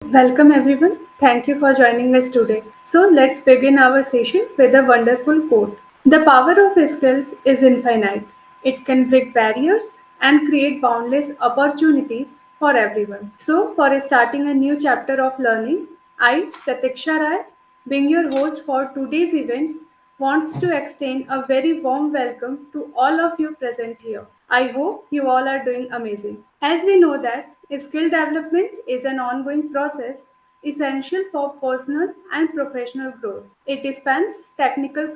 Welcome everyone. Thank you for joining us today. So let's begin our session with a wonderful quote. The power of skills is infinite. It can break barriers and create boundless opportunities for everyone. So for starting a new chapter of learning, I, Pratiksha Rai, being your host for today's event, wants to extend a very warm welcome to all of you present here. I hope you all are doing amazing. As we know that skill development is an ongoing process essential for personal and professional growth. It spans technical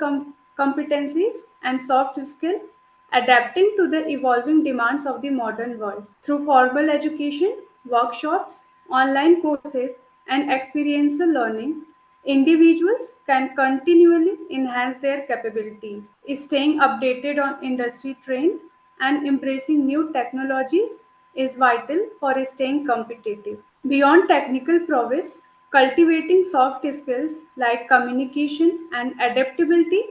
competencies and soft skill adapting to the evolving demands of the modern world. Through formal education, workshops, online courses, and experiential learning, individuals can continually enhance their capabilities. Staying updated on industry trend and embracing new technologies is vital for staying competitive. Beyond technical prowess, cultivating soft skills like communication and adaptability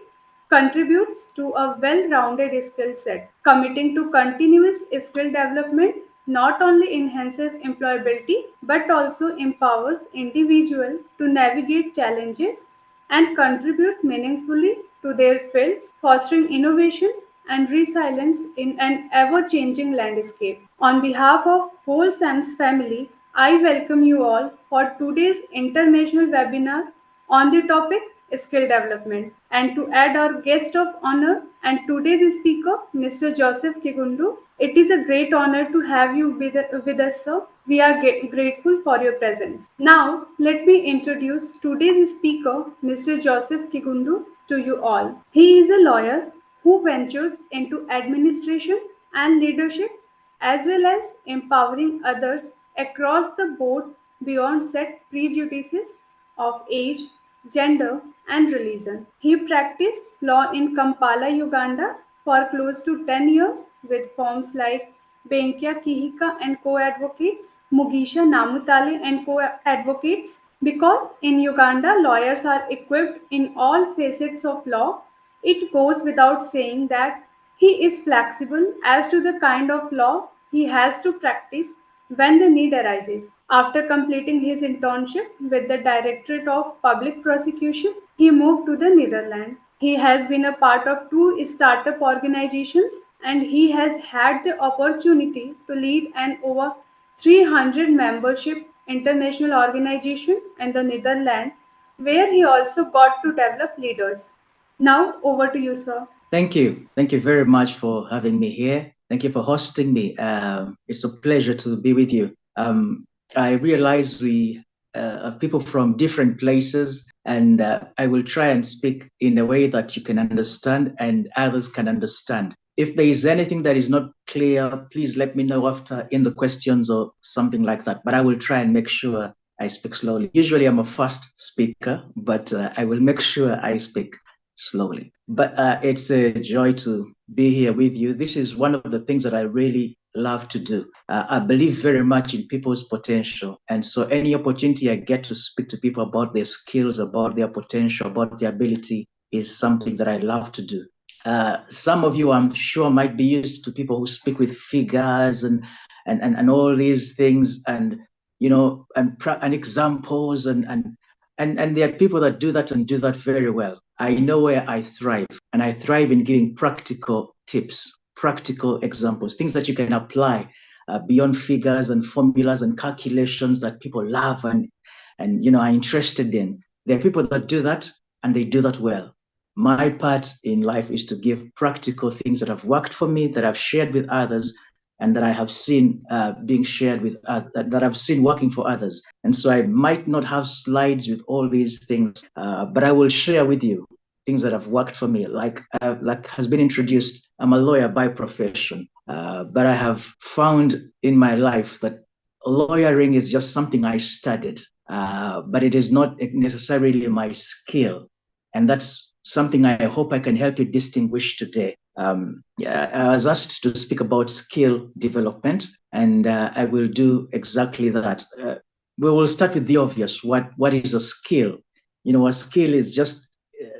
contributes to a well rounded skill set. Committing to continuous skill development not only enhances employability but also empowers individuals to navigate challenges and contribute meaningfully to their fields, fostering innovation and resilience in an ever changing landscape. On behalf of whole SAMS family, I welcome you all for today's international webinar on the topic skill development. And to add our guest of honor and today's speaker, Mr. Joseph Kigundu, it is a great honor to have you with us, sir. We are grateful for your presence. Now, let me introduce today's speaker, Mr. Joseph Kigundu, to you all. He is a lawyer who ventures into administration and leadership as well as empowering others across the board beyond set prejudices of age, gender, and religion. He practiced law in Kampala, Uganda for close to 10 years with firms like Benkia Kihika and co-advocates, Mugisha Namutale and co-advocates. Because in Uganda, lawyers are equipped in all facets of law, it goes without saying that he is flexible as to the kind of law he has to practice when the need arises. After completing his internship with the Directorate of Public Prosecution, he moved to the Netherlands. He has been a part of two startup organizations and he has had the opportunity to lead an over 300 membership international organization in the Netherlands where he also got to develop leaders. Now over to you, sir. Thank you. Thank you very much for having me here. Thank you for hosting me. It's a pleasure to be with you. I realize we are people from different places, and I will try and speak in a way that you can understand and others can understand. If there is anything that is not clear, please let me know after in the questions or something like that. But I will try and make sure I speak slowly. Usually I'm a fast speaker, but I will make sure I speak slowly. But it's a joy to be here with you. This is one of the things that I really love to do. I believe very much in people's potential. And so any opportunity I get to speak to people about their skills, about their potential, about their ability is something that I love to do. Some of you, I'm sure, might be used to people who speak with figures and all these things and, you know, and examples and there are people that do that and do that very well. I know where I thrive, and I thrive in giving practical tips, practical examples, things that you can apply beyond figures and formulas and calculations that people love and are interested in. There are people that do that, and they do that well. My part in life is to give practical things that have worked for me, that I've shared with others, and that I have seen being shared with that I've seen working for others. And so I might not have slides with all these things, but I will share with you things that have worked for me. Like has been introduced, I'm a lawyer by profession, but I have found in my life that lawyering is just something I studied, but it is not necessarily my skill, and that's something I hope I can help you distinguish today. Yeah, I was asked to speak about skill development, and I will do exactly that. We will start with the obvious. What is a skill? A skill is just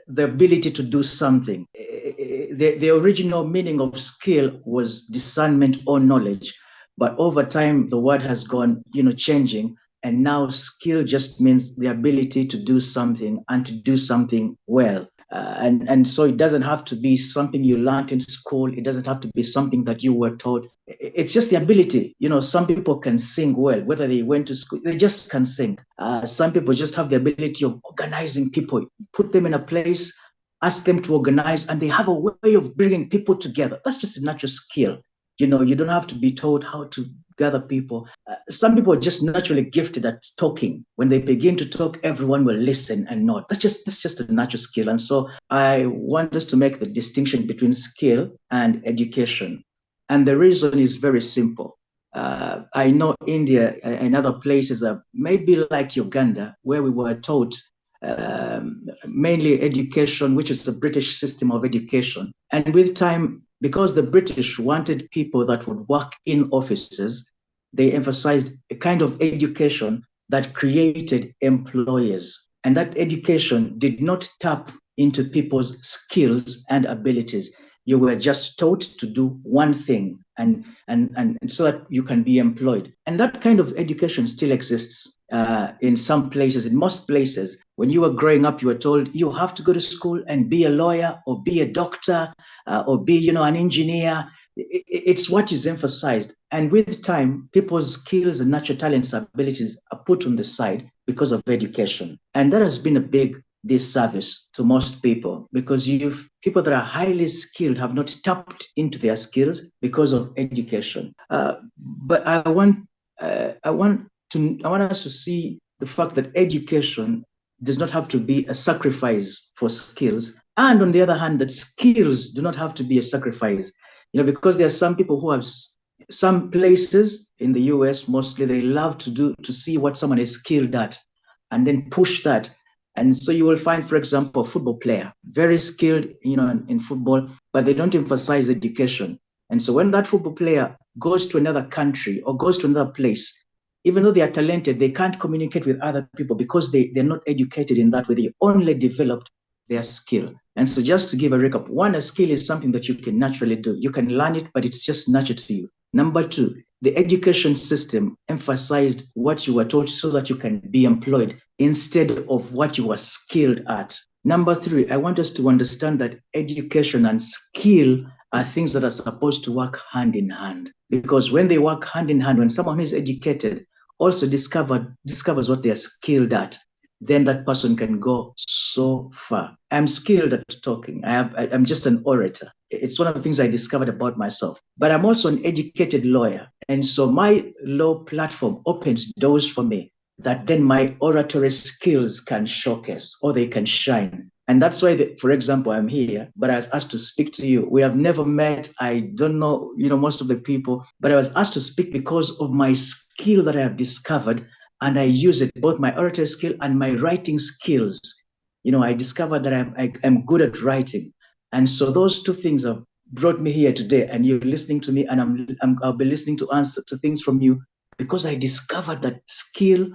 the ability to do something. The original meaning of skill was discernment or knowledge, but over time the word has gone, changing And now skill just means the ability to do something and to do something well. And so it doesn't have to be something you learned in school. It doesn't have to be something that you were taught. It's just the ability. Some people can sing well, whether they went to school, they just can sing. Some people just have the ability of organizing people, put them in a place, ask them to organize, and they have a way of bringing people together. That's just a natural skill. You don't have to be told how to gather people. Some people are just naturally gifted at talking. When they begin to talk, everyone will listen and nod. That's just a natural skill. And so I want us to make the distinction between skill and education. And the reason is very simple. I know India and other places are maybe like Uganda, where we were taught mainly education, which is the British system of education. And with time, because the British wanted people that would work in offices, they emphasized a kind of education that created employers. And that education did not tap into people's skills and abilities. You were just taught to do one thing and so that you can be employed. And that kind of education still exists in some places, in most places. When you were growing up, you were told you have to go to school and be a lawyer or be a doctor or be, an engineer. It's what is emphasized. And with time, people's skills and natural talents, abilities are put on the side because of education. And that has been a big disservice to most people, because people that are highly skilled have not tapped into their skills because of education. But I want us to see the fact that education does not have to be a sacrifice for skills, and on the other hand, that skills do not have to be a sacrifice. Because there are some people who have some places in the US, mostly they love to see what someone is skilled at and then push that. And so you will find, for example, a football player, very skilled, in football, but they don't emphasize education. And so when that football player goes to another country or goes to another place, even though they are talented, they can't communicate with other people because they're not educated in that way. They only developed their skill. And so just to give a recap, one, a skill is something that you can naturally do. You can learn it, but it's just natural to you. Number two, the education system emphasized what you were taught so that you can be employed instead of what you were skilled at. Number three, I want us to understand that education and skill are things that are supposed to work hand in hand. Because when they work hand in hand, when someone who is educated also discovers what they are skilled at, then that person can go so far. I'm skilled at talking. I'm just an orator. It's one of the things I discovered about myself. But I'm also an educated lawyer. And so my law platform opens doors for me that then my oratory skills can showcase or they can shine. And that's why, for example, I'm here, but I was asked to speak to you. We have never met. I don't know, most of the people, but I was asked to speak because of my skill that I have discovered. And I use it, both my oratory skill and my writing skills. I discovered that I'm good at writing. And so those two things have brought me here today, and you're listening to me, and I'll be listening to answer to things from you because I discovered that skill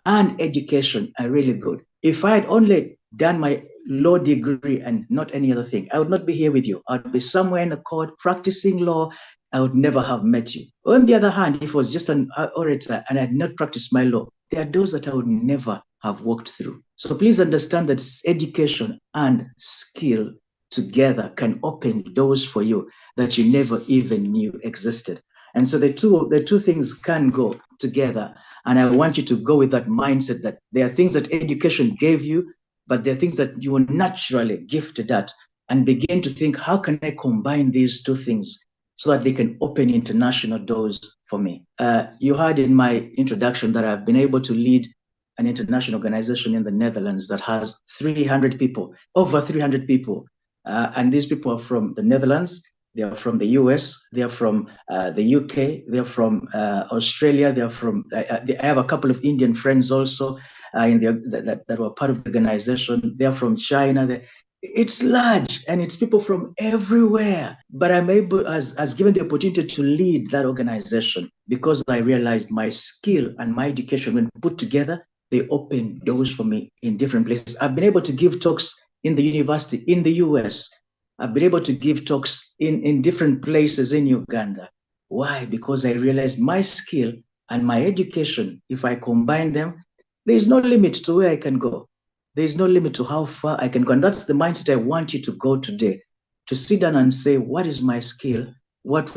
and education are really good. If I had only done my law degree and not any other thing, I would not be here with you. I'd be somewhere in the court practicing law. I would never have met you. On the other hand, if I was just an orator and I had not practiced my law, there are doors that I would never have walked through. So please understand that education and skill together can open doors for you that you never even knew existed. And so the two things can go together. And I want you to go with that mindset that there are things that education gave you, but there are things that you were naturally gifted at, and begin to think, how can I combine these two things so that they can open international doors for me? You heard in my introduction that I've been able to lead an international organization in the Netherlands that has 300 people, over 300 people. And these people are from the Netherlands, they are from the US, they are from the UK, they're from Australia, they're from, I have a couple of Indian friends also that were part of the organization. They're from China. It's large, and it's people from everywhere. But I'm able, as given the opportunity to lead that organization, because I realized my skill and my education, when put together, they open doors for me in different places. I've been able to give talks in the university in the US. I've been able to give talks in different places in Uganda. Why? Because I realized my skill and my education, if I combine them, there is no limit to where I can go. There is no limit to how far I can go. And that's the mindset I want you to go today, to sit down and say, what is my skill? What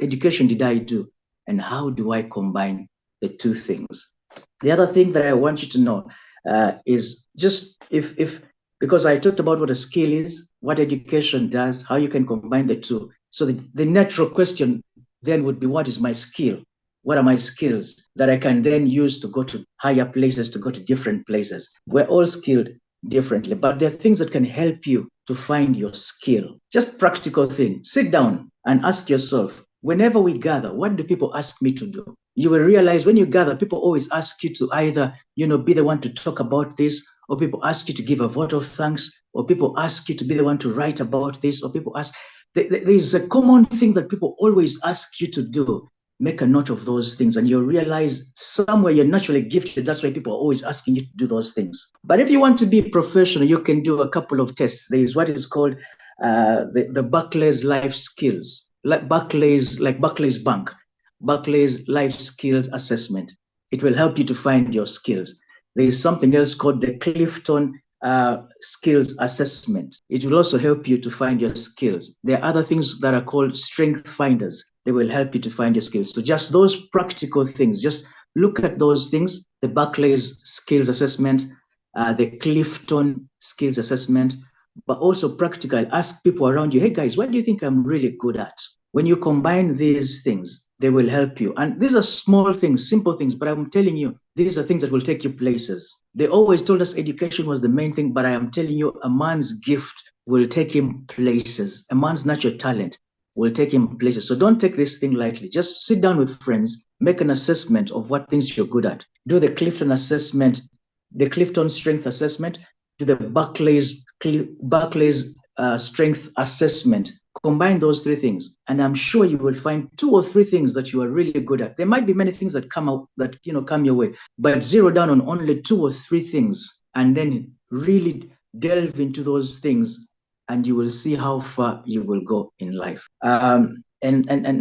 education did I do? And how do I combine the two things? The other thing that I want you to know is just if because I talked about what a skill is, what education does, how you can combine the two. So the natural question then would be, what is my skill? What are my skills that I can then use to go to higher places, to go to different places? We're all skilled differently, but there are things that can help you to find your skill. Just practical thing. Sit down and ask yourself, whenever we gather, what do people ask me to do? You will realize when you gather, people always ask you to either, be the one to talk about this, or people ask you to give a vote of thanks, or people ask you to be the one to write about this, or people ask, there's a common thing that people always ask you to do. Make a note of those things and you'll realize somewhere you're naturally gifted. That's why people are always asking you to do those things. But if you want to be professional, you can do a couple of tests. There is what is called the Barclays Life Skills, like Barclays Bank, Barclays Life Skills Assessment. It will help you to find your skills. There is something else called the Clifton Skills Assessment. It will also help you to find your skills. There are other things that are called Strength Finders. They will help you to find your skills. So just those practical things, just look at those things, the Barclays Skills Assessment, the Clifton Skills Assessment, but also practical. Ask people around you, hey guys, what do you think I'm really good at? When you combine these things, they will help you. And these are small things, simple things, but I'm telling you, these are things that will take you places. They always told us education was the main thing, but I am telling you, a man's gift will take him places. A man's natural talent will take him places. So don't take this thing lightly. Just sit down with friends, make an assessment of what things you're good at. Do the Clifton assessment, the Clifton Strength Assessment, do the Barclays Strength Assessment. Combine those three things, and I'm sure you will find 2 or 3 things that you are really good at. There might be many things that come your way, but zero down on only 2 or 3 things, and then really delve into those things, and you will see how far you will go in life. And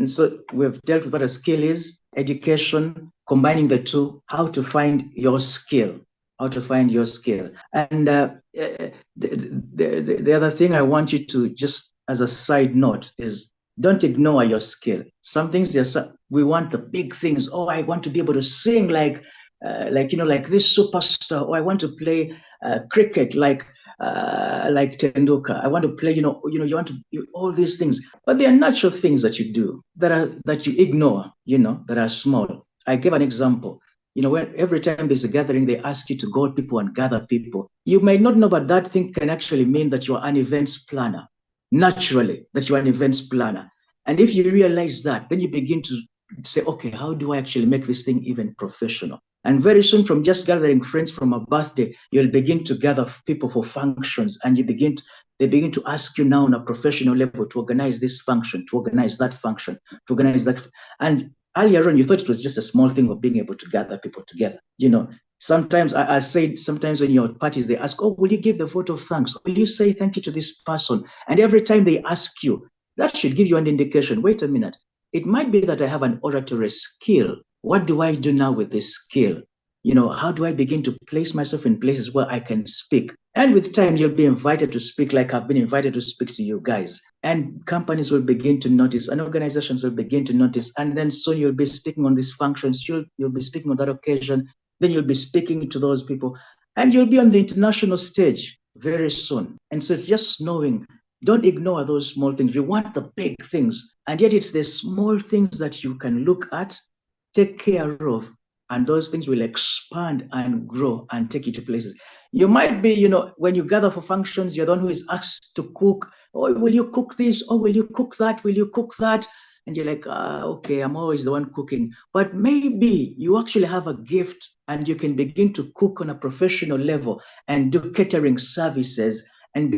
so we've dealt with what a skill is, education, combining the two, how to find your skill. How to find your skill. And the other thing I want you to just as a side note is don't ignore your skill. Some things we want the big things. Oh, I want to be able to sing like this superstar. Or I want to play cricket like Tenduka. I want to play. You want to all these things. But there are natural things that you do that you ignore. That are small. I give an example. When every time there's a gathering, they ask you to go people and gather people. You may not know, but that thing can actually mean that you're an events planner. Naturally, that you're an events planner. And if you realize that, then you begin to say, okay, how do I actually make this thing even professional? And very soon, from just gathering friends from a birthday, you'll begin to gather people for functions, and they begin to ask you now on a professional level to organize this function, to organize that function, to organize that. And earlier on, you thought it was just a small thing of being able to gather people together. Sometimes I say, sometimes when you're at parties, they ask, oh, will you give the vote of thanks? Will you say thank you to this person? And every time they ask you, that should give you an indication. Wait a minute. It might be that I have an oratory skill. What do I do now with this skill? How do I begin to place myself in places where I can speak? And with time, you'll be invited to speak like I've been invited to speak to you guys. And companies will begin to notice, and organizations will begin to notice. And then soon you'll be speaking on these functions. You'll be speaking on that occasion. Then you'll be speaking to those people. And you'll be on the international stage very soon. And so it's just knowing, don't ignore those small things. We want the big things. And yet it's the small things that you can look at, take care of, and those things will expand and grow and take you to places. You might be, when you gather for functions, you're the one who is asked to cook. Oh, will you cook this? Oh, will you cook that? Will you cook that? And you're like, okay, I'm always the one cooking. But maybe you actually have a gift and you can begin to cook on a professional level and do catering services and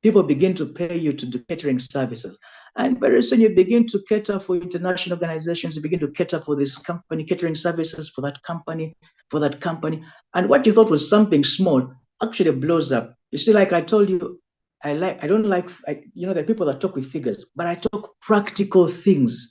people begin to pay you to do catering services. And very soon you begin to cater for international organizations, you begin to cater for this company, catering services for that company. And what you thought was something small actually blows up. You see, like I told you, there are people that talk with figures, but I talk practical things.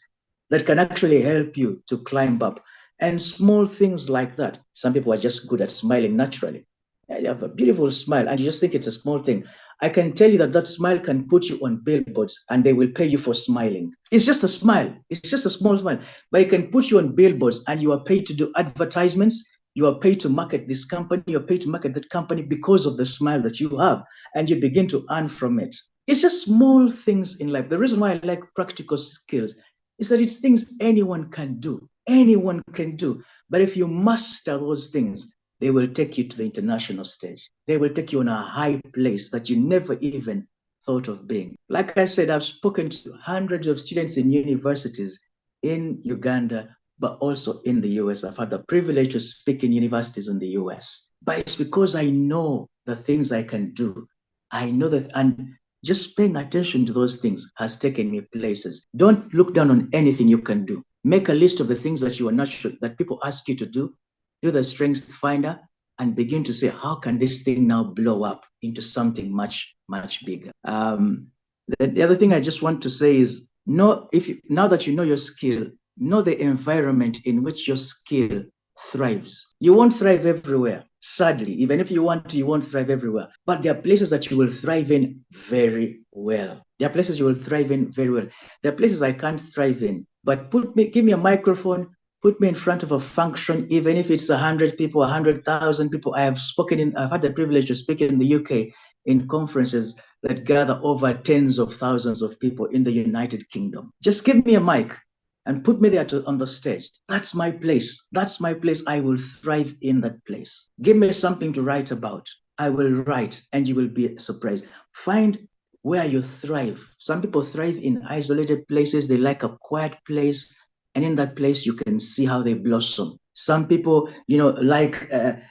that can actually help you to climb up. And small things like that. Some people are just good at smiling naturally. You have a beautiful smile and you just think it's a small thing. I can tell you that that smile can put you on billboards and they will pay you for smiling. It's just a smile. It's just a small smile. But it can put you on billboards and you are paid to do advertisements. You are paid to market this company. You're paid to market that company because of the smile that you have. And you begin to earn from it. It's just small things in life. The reason why I like practical skills is that it's things anyone can do. Anyone can do. But if you master those things, they will take you to the international stage. They will take you on a high place that you never even thought of being. Like I said, I've spoken to hundreds of students in universities in Uganda, but also in the US. I've had the privilege to speak in universities in the US. But it's because I know the things I can do. I know that, and just paying attention to those things has taken me places. Don't look down on anything you can do. Make a list of the things that you are not sure that people ask you to do the strength finder and begin to say, how can this thing now blow up into something much, much bigger? The other thing I just want to say is, now that you know your skill, know the environment in which your skill thrives. You won't thrive everywhere. Sadly, even if you want to, you won't thrive everywhere. But there are places that you will thrive in very well. There are places you will thrive in very well. There are places I can't thrive in. But give me a microphone, put me in front of a function, even if it's 100 people, 100,000 people. I've had the privilege to speak in the UK in conferences that gather over tens of thousands of people in the United Kingdom. Just give me a mic and put me there on the stage. That's my place. That's my place. I will thrive in that place. Give me something to write about. I will write and you will be surprised. Find where you thrive. Some people thrive in isolated places. They like a quiet place. And in that place, you can see how they blossom. Some people, like a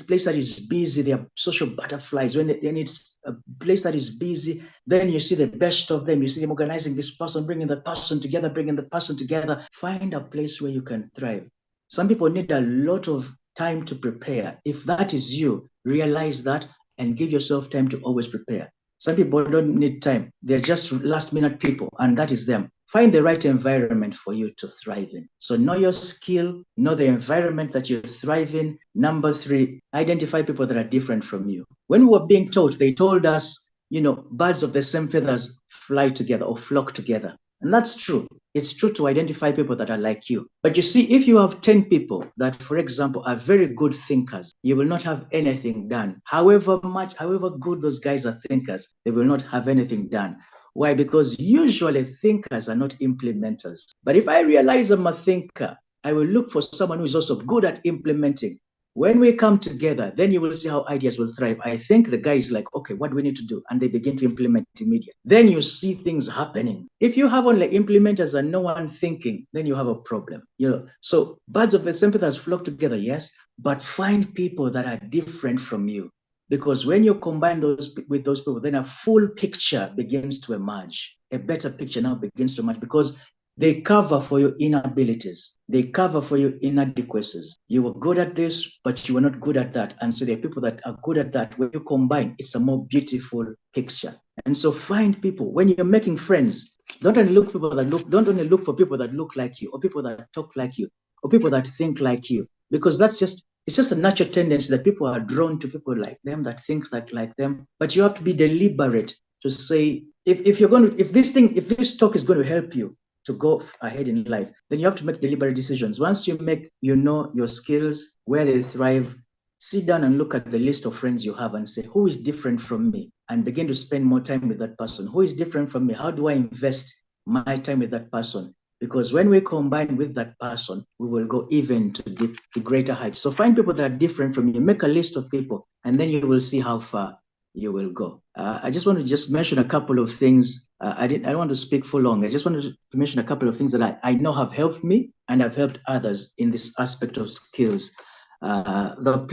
place that is busy. They are social butterflies. When it's a place that is busy, then you see the best of them. You see them organizing this person, bringing the person together, bringing the person together. Find a place where you can thrive. Some people need a lot of time to prepare. If that is you, realize that and give yourself time to always prepare. Some people don't need time. They're just last minute people, and that is them. Find the right environment for you to thrive in. So know your skill, know the environment that you thrive in. Number 3, identify people that are different from you. When we were being taught, they told us, birds of the same feathers fly together or flock together. And that's true. It's true to identify people that are like you. But you see, if you have 10 people that, for example, are very good thinkers, you will not have anything done. However good those guys are thinkers, they will not have anything done. Why? Because usually thinkers are not implementers. But if I realize I'm a thinker, I will look for someone who is also good at implementing. When we come together, then you will see how ideas will thrive. I think the guy is like, okay, what do we need to do? And they begin to implement immediately. Then you see things happening. If you have only implementers and no one thinking, then you have a problem. So birds of the same feathers flock together, yes, but find people that are different from you. Because when you combine those with those people, then a full picture begins to emerge. A better picture now begins to emerge because they cover for your inabilities. They cover for your inadequacies. You were good at this, but you were not good at that. And so there are people that are good at that. When you combine, it's a more beautiful picture. And so find people. When you're making friends, don't only look for people that look like you, or people that talk like you, or people that think like you, because it's just a natural tendency that people are drawn to people like them, that think like them. But you have to be deliberate to say, if this talk is going to help you to go ahead in life, then you have to make deliberate decisions. Once you know your skills, where they thrive, sit down and look at the list of friends you have and say, who is different from me? And begin to spend more time with that person. Who is different from me? How do I invest my time with that person? Because when we combine with that person, we will go even to greater heights. So find people that are different from you. Make a list of people, and then you will see how far you will go. I just want to mention a couple of things. I don't want to speak for long. I just wanted to mention a couple of things that I know have helped me and have helped others in this aspect of skills. The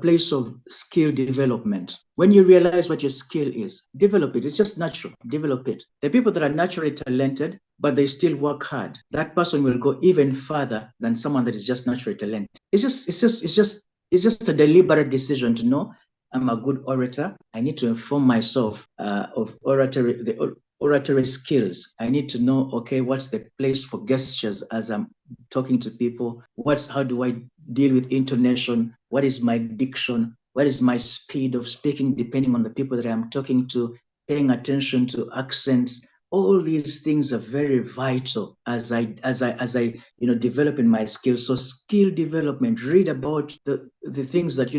place of skill development. When you realize what your skill is, develop it. It's just natural. Develop it. The people that are naturally talented, but they still work hard, that person will go even further than someone that is just naturally talented. It's just a deliberate decision to know I'm a good orator. I need to inform myself of oratory, the oratory skills. I need to know, okay, what's the place for gestures as I'm talking to people? How do I deal with intonation? What is my diction? What is my speed of speaking, depending on the people that I'm talking to? Paying attention to accents. All these things are very vital as I develop in my skills. So skill development, read about the things that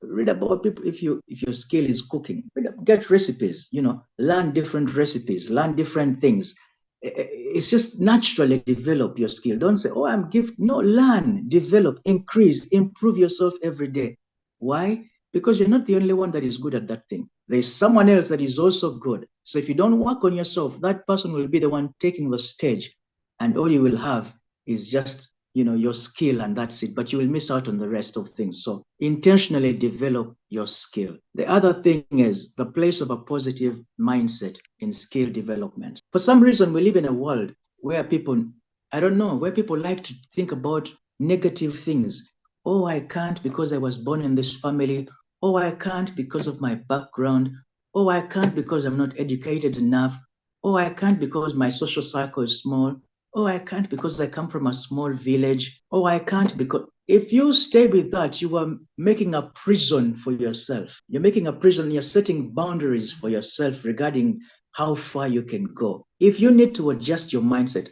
read about people. If your skill is cooking, get recipes, learn different recipes, learn different things. It's just naturally develop your skill. Don't say, oh, I'm gifted. No, learn, develop, increase, improve yourself every day. Why? Because you're not the only one that is good at that thing. There's someone else that is also good. So if you don't work on yourself, that person will be the one taking the stage, and all you will have is just your skill, and that's it. But you will miss out on the rest of things. So intentionally develop your skill. The other thing is the place of a positive mindset in skill development. For some reason, we live in a world where people, I don't know, where people like to think about negative things. Oh, I can't because I was born in this family. Oh, I can't because of my background. Oh, I can't because I'm not educated enough. Oh, I can't because my social circle is small. Oh, I can't because I come from a small village. Oh, I can't because if you stay with that, you are making a prison for yourself. You're making a prison, you're setting boundaries for yourself regarding how far you can go. If you need to adjust your mindset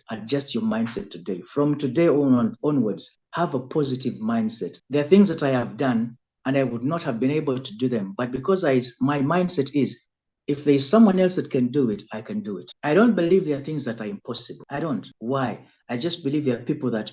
today. From today onwards, have a positive mindset. There are things that I have done and I would not have been able to do them. But because my mindset is, if there's someone else that can do it, I can do it. I don't believe there are things that are impossible. I don't. Why? I just believe there are people that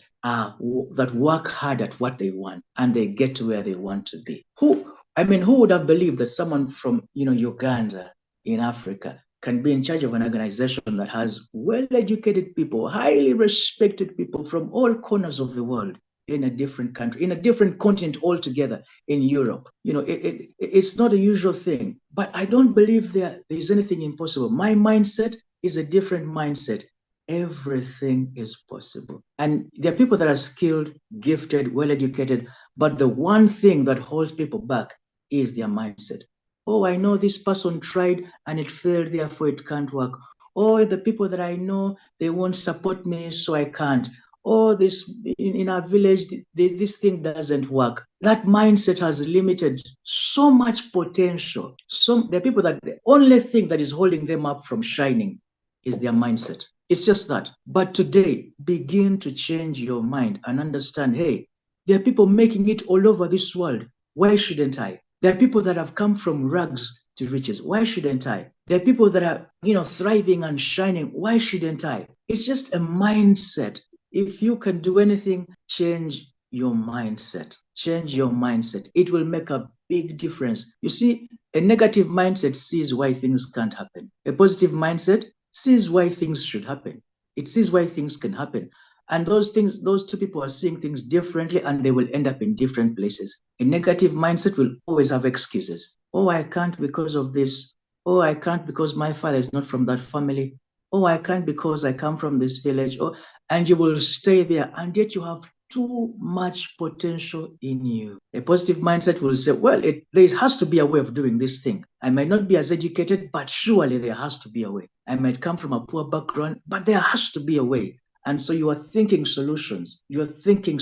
work hard at what they want and they get to where they want to be. Who would have believed that someone from Uganda in Africa can be in charge of an organization that has well-educated people, highly respected people from all corners of the world, in a different country, in a different continent altogether, in Europe. It's not a usual thing, but I don't believe there's anything impossible. My mindset is a different mindset. Everything is possible. And there are people that are skilled, gifted, well-educated, but the one thing that holds people back is their mindset. Oh, I know this person tried and it failed, therefore it can't work. Or the people that I know, they won't support me, so I can't. Oh, this in our village, this thing doesn't work. That mindset has limited so much potential. There are people that the only thing that is holding them up from shining is their mindset. It's just that. But today, begin to change your mind and understand, hey, there are people making it all over this world. Why shouldn't I? There are people that have come from rags to riches. Why shouldn't I? There are people that are, thriving and shining. Why shouldn't I? It's just a mindset. If you can do anything, change your mindset. Change your mindset. It will make a big difference. You see, a negative mindset sees why things can't happen. A positive mindset sees why things should happen. It sees why things can happen. And those two people are seeing things differently and they will end up in different places. A negative mindset will always have excuses. Oh, I can't because of this. Oh, I can't because my father is not from that family. Oh, I can't because I come from this village. Oh, and you will stay there, and yet you have too much potential in you. A positive mindset will say, well, there has to be a way of doing this thing. I might not be as educated, but surely there has to be a way. I might come from a poor background, but there has to be a way. And so you are thinking solutions. You are thinking,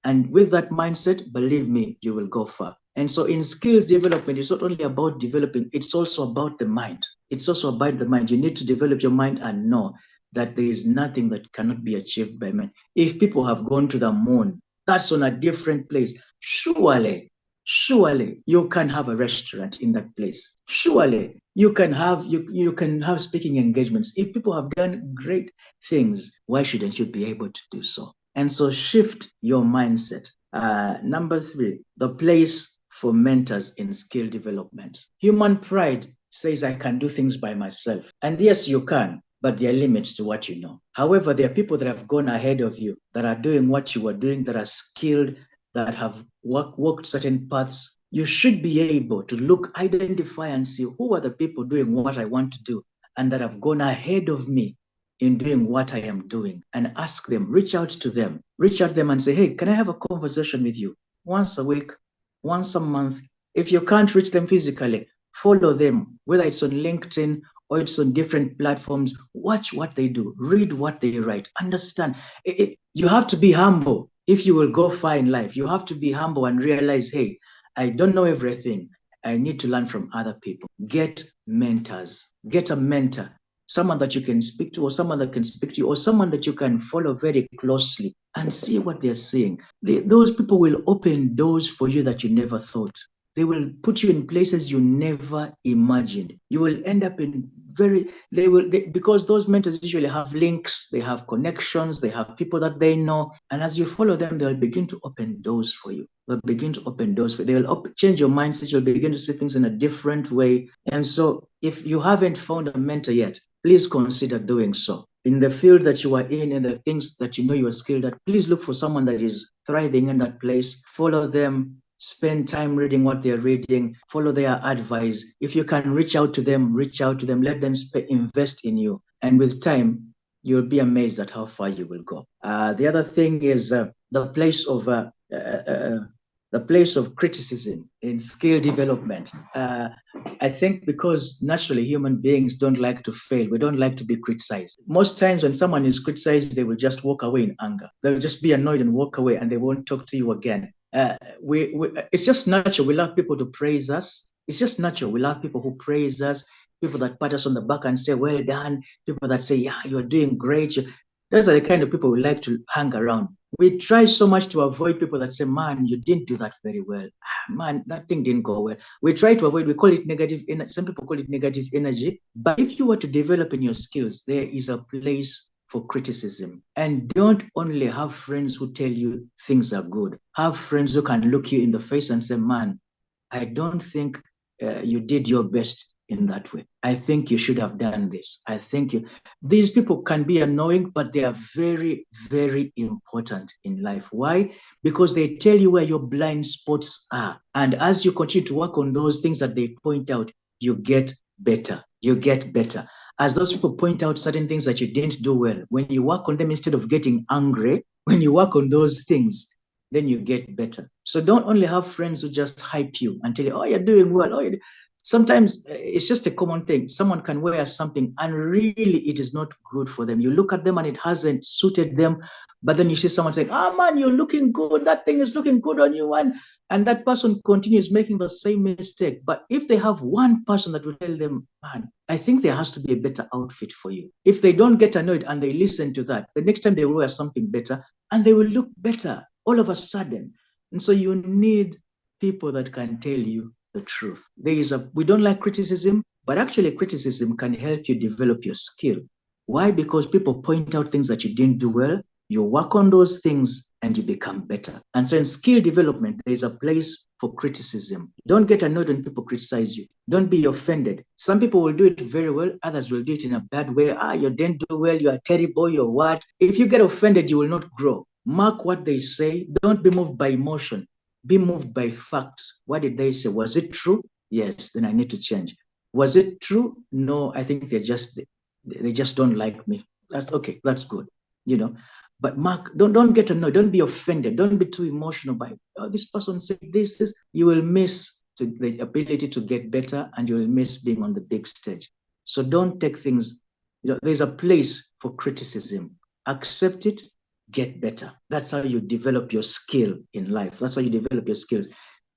and with that mindset, believe me, you will go far. And so in skills development, it's not only about developing, it's also about the mind. It's also about the mind. You need to develop your mind and know that there is nothing that cannot be achieved by man. If people have gone to the moon, that's on a different place. Surely you can have a restaurant in that place. Surely you can have speaking engagements. If people have done great things, why shouldn't you be able to do so? And so shift your mindset. Number 3, the place for mentors in skill development. Human pride says I can do things by myself. And yes, you can, but there are limits to what you know. However, there are people that have gone ahead of you, that are doing what you are doing, that are skilled, that have walked certain paths. You should be able to identify and see who are the people doing what I want to do and that have gone ahead of me in doing what I am doing, and ask them, reach out to them and say, hey, can I have a conversation with you once a week, once a month? If you can't reach them physically, follow them, whether it's on LinkedIn or it's on different platforms, watch what they do, read what they write, understand. You have to be humble if you will go far in life. You have to be humble and realize, hey, I don't know everything. I need to learn from other people. Get mentors, get a mentor, someone that you can speak to, or someone that can speak to you, or someone that you can follow very closely and see what they're saying. Those people will open doors for you that you never thought. They will put you in places you never imagined. You will end up in because those mentors usually have links, they have connections, they have people that they know. And as you follow them, they'll begin to open doors for you. They'll begin to open doors for you. They'll change your mindset. You'll begin to see things in a different way. And so if you haven't found a mentor yet, please consider doing so. In the field that you are in the things that you know you are skilled at, please look for someone that is thriving in that place. Follow them, spend time reading what they're reading, follow their advice. If you can reach out to them, let them invest in you. And with time, you'll be amazed at how far you will go. The other thing is the place of criticism in skill development. I think because naturally human beings don't like to fail. We don't like to be criticized. Most times when someone is criticized, they will just walk away in anger. They'll just be annoyed and walk away, and they won't talk to you again. It's just natural. We love people to praise us. It's just natural. We love people who praise us, people that pat us on the back and say, well done, people that say, yeah, you're doing great. Those are the kind of people we like to hang around. We try so much to avoid people that say, man, you didn't do that very well. Man, that thing didn't go well. We try to avoid, we call it negative energy. Some people call it negative energy. But if you were to develop in your skills, there is a place for criticism. And don't only have friends who tell you things are good. Have friends who can look you in the face and say, man, I don't think you did your best in that way. I think you should have done this. These people can be annoying, but they are very, very important in life. Why? Because they tell you where your blind spots are. And as you continue to work on those things that they point out, you get better. You get better. As those people point out certain things that you didn't do well, when you work on them, instead of getting angry, when you work on those things, then you get better. So don't only have friends who just hype you and tell you, oh, you're doing well. Sometimes it's just a common thing. Someone can wear something and really it is not good for them. You look at them and it hasn't suited them, but then you see someone saying, oh man, you're looking good. That thing is looking good on you. And that person continues making the same mistake. But if they have one person that will tell them, man, I think there has to be a better outfit for you. If they don't get annoyed and they listen to that, the next time they will wear something better and they will look better all of a sudden. And so you need people that can tell you the truth. We don't like criticism, but actually criticism can help you develop your skill. Why? Because people point out things that you didn't do well, you work on those things and you become better. And so in skill development, there's a place for criticism. Don't get annoyed when people criticize you. Don't be offended. Some people will do it very well, others will do it in a bad way. You didn't do well, you are terrible, you're what? If you get offended, you will not grow. Mark what they say. Don't be moved by emotion. Be moved by facts. What did they say? Was it true? Yes, then I need to change. Was it true? No, I think they just don't like me. That's okay. That's good. But Mark, don't get annoyed. Don't be offended. Don't be too emotional by this person said this. You will miss the ability to get better, and you will miss being on the big stage. So don't take things. There's a place for criticism. Accept it. Get better. That's how you develop your skill in life. That's how you develop your skills.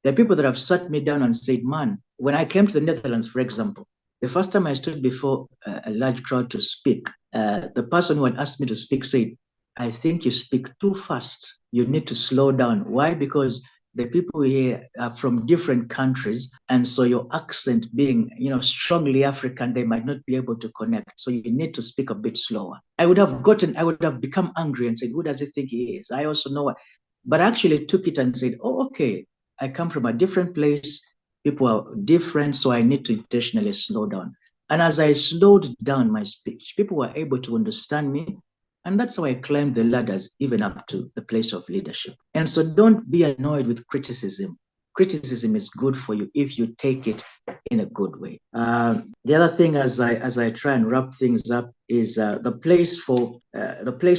There are people that have sat me down and said, man, when I came to the Netherlands, for example, the first time I stood before a large crowd to speak, the person who had asked me to speak said, I think you speak too fast. You need to slow down. Why? Because the people here are from different countries, and so your accent being, strongly African, they might not be able to connect. So you need to speak a bit slower. I would have become angry and said, who does he think he is? I also know what, but I actually took it and said, oh, okay, I come from a different place. People are different, so I need to intentionally slow down. And as I slowed down my speech, people were able to understand me. And that's how I climbed the ladders, even up to the place of leadership. And so don't be annoyed with criticism. Criticism is good for you if you take it in a good way. The other thing, as I try and wrap things up, is the place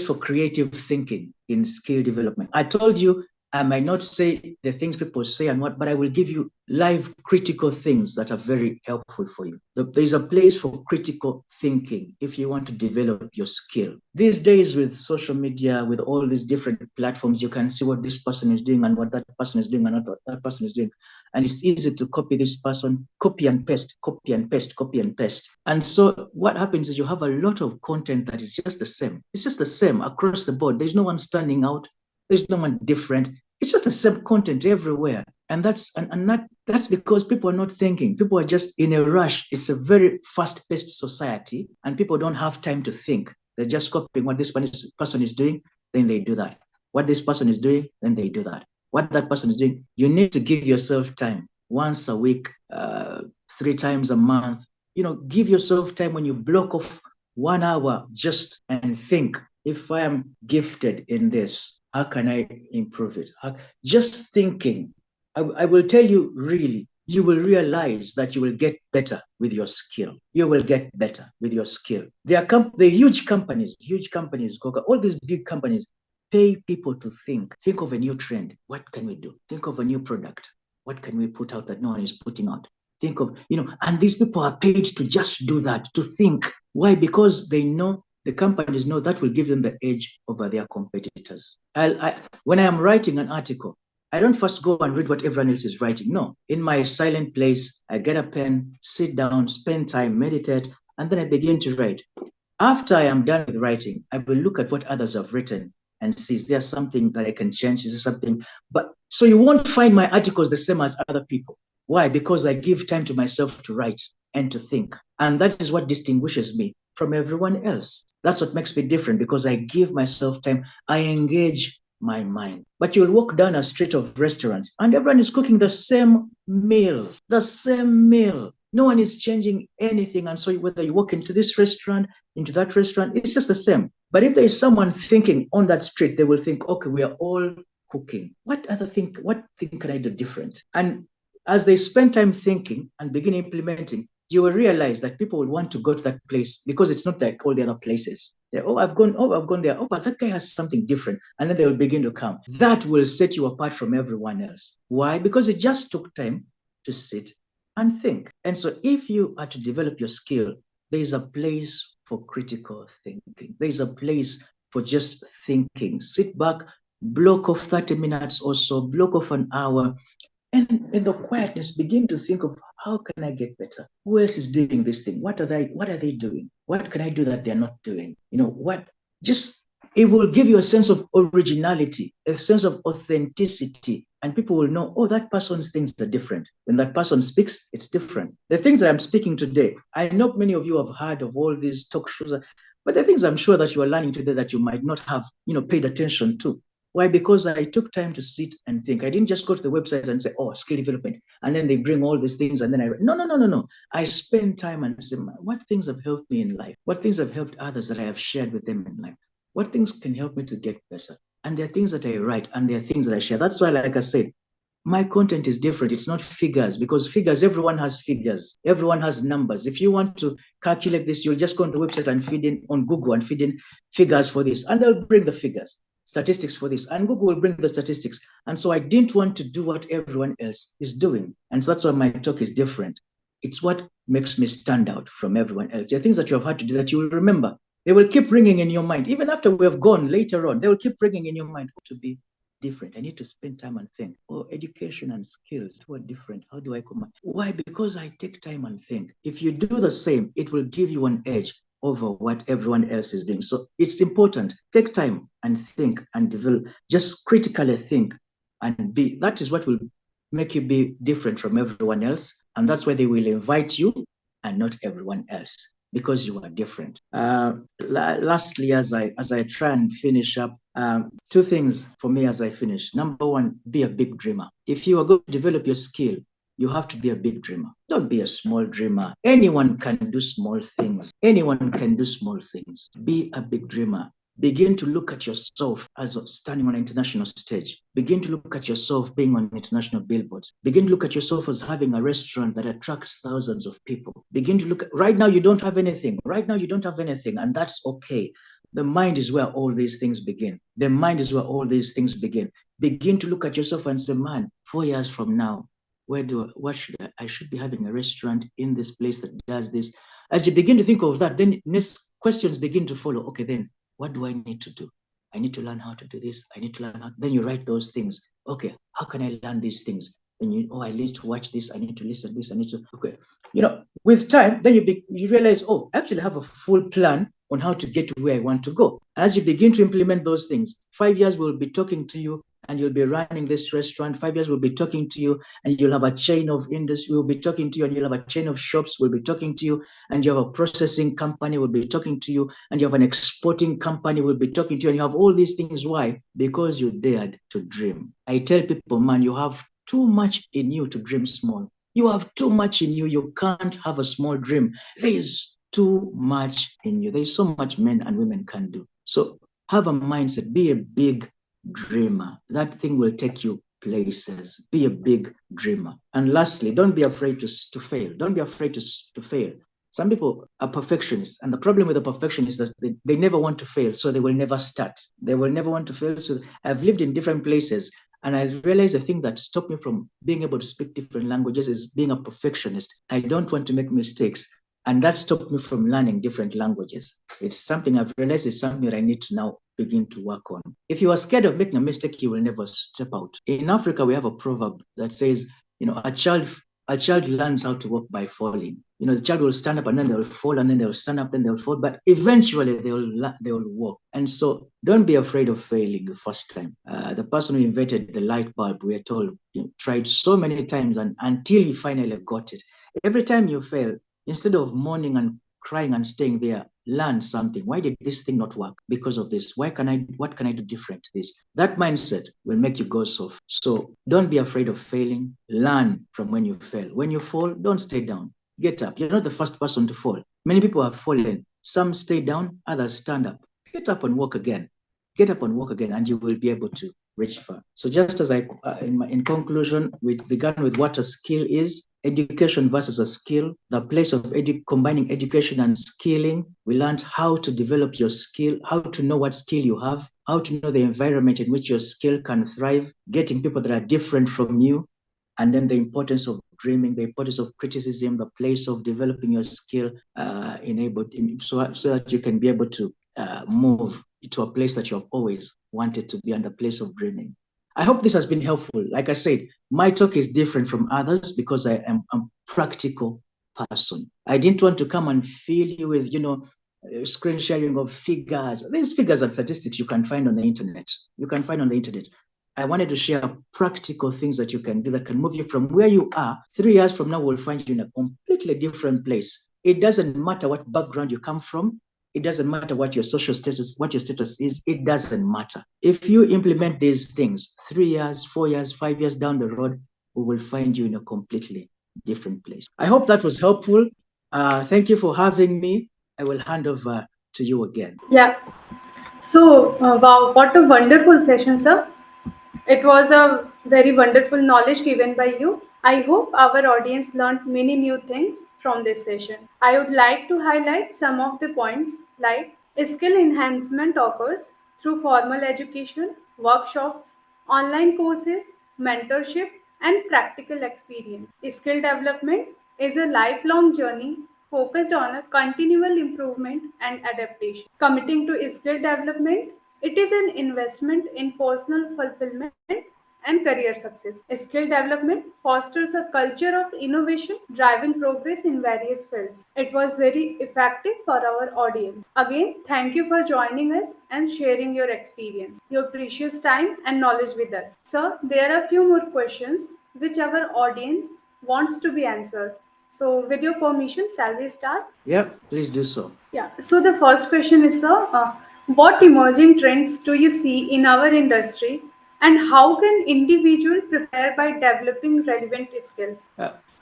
for creative thinking in skill development. I told you I might not say the things people say and what, but I will give you live critical things that are very helpful for you. There's a place for critical thinking if you want to develop your skill. These days with social media, with all these different platforms, you can see what this person is doing and what that person is doing and what that person is doing. And it's easy to copy this person, copy and paste, copy and paste, copy and paste. And so what happens is you have a lot of content that is just the same. It's just the same across the board. There's no one standing out. There's no one different. It's just the same content everywhere. And that's because people are not thinking. People are just in a rush. It's a very fast-paced society, and people don't have time to think. They're just copying what this person is doing, then they do that. What this person is doing, then they do that. What that person is doing, you need to give yourself time once a week, 3 times a month. Give yourself time when you block off 1 hour just and think, if I am gifted in this, how can I improve it? Just thinking, I will tell you really, you will realize that you will get better with your skill. You will get better with your skill. The huge companies, Coca, all these big companies, pay people to think. Think of a new trend. What can we do? Think of a new product. What can we put out that no one is putting out? Think of, and these people are paid to just do that, to think. Why? Because they know, the companies know that will give them the edge over their competitors. When I am writing an article, I don't first go and read what everyone else is writing. No, in my silent place, I get a pen, sit down, spend time, meditate, and then I begin to write. After I am done with writing, I will look at what others have written and see, is there something that I can change? Is there something? But so you won't find my articles the same as other people. Why? Because I give time to myself to write and to think. And that is what distinguishes me from everyone else. That's what makes me different, because I give myself time. I engage my mind. But you'll walk down a street of restaurants and everyone is cooking the same meal. No one is changing anything. And so whether you walk into this restaurant, into that restaurant, it's just the same. But if there is someone thinking on that street, they will think, okay, we are all cooking. What thing can I do different? And as they spend time thinking and begin implementing, you will realize that people will want to go to that place because it's not like all the other places. I've gone there. Oh, but that guy has something different. And then they will begin to come. That will set you apart from everyone else. Why? Because it just took time to sit and think. And so if you are to develop your skill, there is a place for critical thinking. There is a place for just thinking. Sit back, block off 30 minutes or so, block off an hour, and in the quietness, begin to think of, how can I get better? Who else is doing this thing? What are they doing? What can I do that they're not doing? It will give you a sense of originality, a sense of authenticity. And people will know, oh, that person's things are different. When that person speaks, it's different. The things that I'm speaking today, I know many of you have heard of all these talk shows, but the things I'm sure that you are learning today that you might not have, paid attention to. Why? Because I took time to sit and think. I didn't just go to the website and say, oh, skill development. And then they bring all these things. And then no. I spend time and say, what things have helped me in life? What things have helped others that I have shared with them in life? What things can help me to get better? And there are things that I write and there are things that I share. That's why, like I said, my content is different. It's not figures, because figures, everyone has figures. Everyone has numbers. If you want to calculate this, you'll just go on the website and feed in on Google and feed in figures for this. And they'll bring the figures. Statistics for this, and Google will bring the statistics. And so I didn't want to do what everyone else is doing. And so that's why my talk is different. It's what makes me stand out from everyone else. There are things that you have had to do that you will remember. They will keep ringing in your mind. Even after we have gone later on, they will keep ringing in your mind. To be different, I need to spend time and think. Oh, education and skills, two are different. How do I combine? Why? Because I take time and think. If you do the same, it will give you an edge over what everyone else is doing. So it's important. Take time and think and develop. Just critically think and be. That is what will make you be different from everyone else. And that's why they will invite you and not everyone else, because you are different. Lastly, as I try and finish up, 2 things for me as I finish. Number 1, be a big dreamer. If you are going to develop your skill, you have to be a big dreamer. Don't be a small dreamer. Anyone can do small things. Anyone can do small things. Be a big dreamer. Begin to look at yourself as standing on an international stage. Begin to look at yourself being on international billboards. Begin to look at yourself as having a restaurant that attracts thousands of people. Begin to look at, right now you don't have anything. And that's okay. The mind is where all these things begin. The mind is where all these things begin. begin to look at yourself and say, man, 4 years from now, I should be having a restaurant in this place that does this. As you begin to think of that, then next questions begin to follow. Okay, then what do I need to do? I need to learn how to do this. I need to learn how. Then you write those things. Okay, how can I learn these things? And I need to watch this. I need to listen to this. I need to. Okay, with time, then you realize, actually, I have a full plan on how to get to where I want to go. As you begin to implement those things, 5 years we'll be talking to you and you'll be running this restaurant. 5 years we'll be talking to you and you'll have a chain of industry. We'll be talking to you and you'll have a chain of shops. We'll be talking to you and you have a processing company. We'll be talking to you and you have an exporting company. We'll be talking to you and you have all these things. Why? Because you dared to dream. I tell people, man, you have too much in you to dream small. You have too much in you. You can't have a small dream. There is too much in you. There's so much men and women can do. So have a mindset. Be a big dreamer. That thing will take you places. Be a big dreamer. And lastly, don't be afraid to fail. Don't be afraid to fail. Some people are perfectionists, and the problem with the perfectionists is that they never want to fail, so they will never start. They will never want to fail. So I've lived in different places, and I realized the thing that stopped me from being able to speak different languages is being a perfectionist. I don't want to make mistakes. And that stopped me from learning different languages. It's something I've realized is something that I need to now begin to work on. If you are scared of making a mistake, you will never step out. In Africa, we have a proverb that says, a child learns how to walk by falling. The child will stand up and then they will fall and then they will stand up, then they will fall, but eventually they will walk. And so don't be afraid of failing the first time. The person who invented the light bulb, we are told, tried so many times and until he finally got it. Every time you fail, instead of mourning and crying and staying there, learn something. Why did this thing not work? Because of this. What can I do different? That mindset will make you go soft. So don't be afraid of failing. Learn from when you fail. When you fall, don't stay down. Get up. You're not the first person to fall. Many people have fallen. Some stay down, others stand up. Get up and walk again. Get up and walk again, and you will be able to reach far. So just as in conclusion, we began with what a skill is. Education versus a skill, the place of combining education and skilling. We learned how to develop your skill, how to know what skill you have, how to know the environment in which your skill can thrive, getting people that are different from you, and then the importance of dreaming, the importance of criticism, the place of developing your skill, so that you can be able to move to a place that you have always wanted to be, and the place of dreaming. I hope this has been helpful. Like I said, my talk is different from others because I am a practical person. I didn't want to come and fill you with, screen sharing of figures. These figures and statistics you can find on the internet. I wanted to share practical things that you can do that can move you from where you are. 3 years from now, we'll find you in a completely different place. It doesn't matter what background you come from. It doesn't matter what your social status, what your status is. It doesn't matter. If you implement these things, 3 years, 4 years, 5 years down the road, we will find you in a completely different place. I hope that was helpful. Thank you for having me. I will hand over to you again. Yeah. So, wow, what a wonderful session, sir. It was a very wonderful knowledge given by you. I hope our audience learned many new things from this session. I would like to highlight some of the points like skill enhancement occurs through formal education, workshops, online courses, mentorship, and practical experience. Skill development is a lifelong journey focused on a continual improvement and adaptation. Committing to skill development, it is an investment in personal fulfillment and career success. Skill development fosters a culture of innovation, driving progress in various fields. It was very effective for our audience. Again, thank you for joining us and sharing your experience, your precious time and knowledge with us. Sir, there are a few more questions which our audience wants to be answered. So, with your permission, shall we start? Yeah, please do so. Yeah. So the first question is, sir, what emerging trends do you see in our industry, and how can individual prepare by developing relevant skills?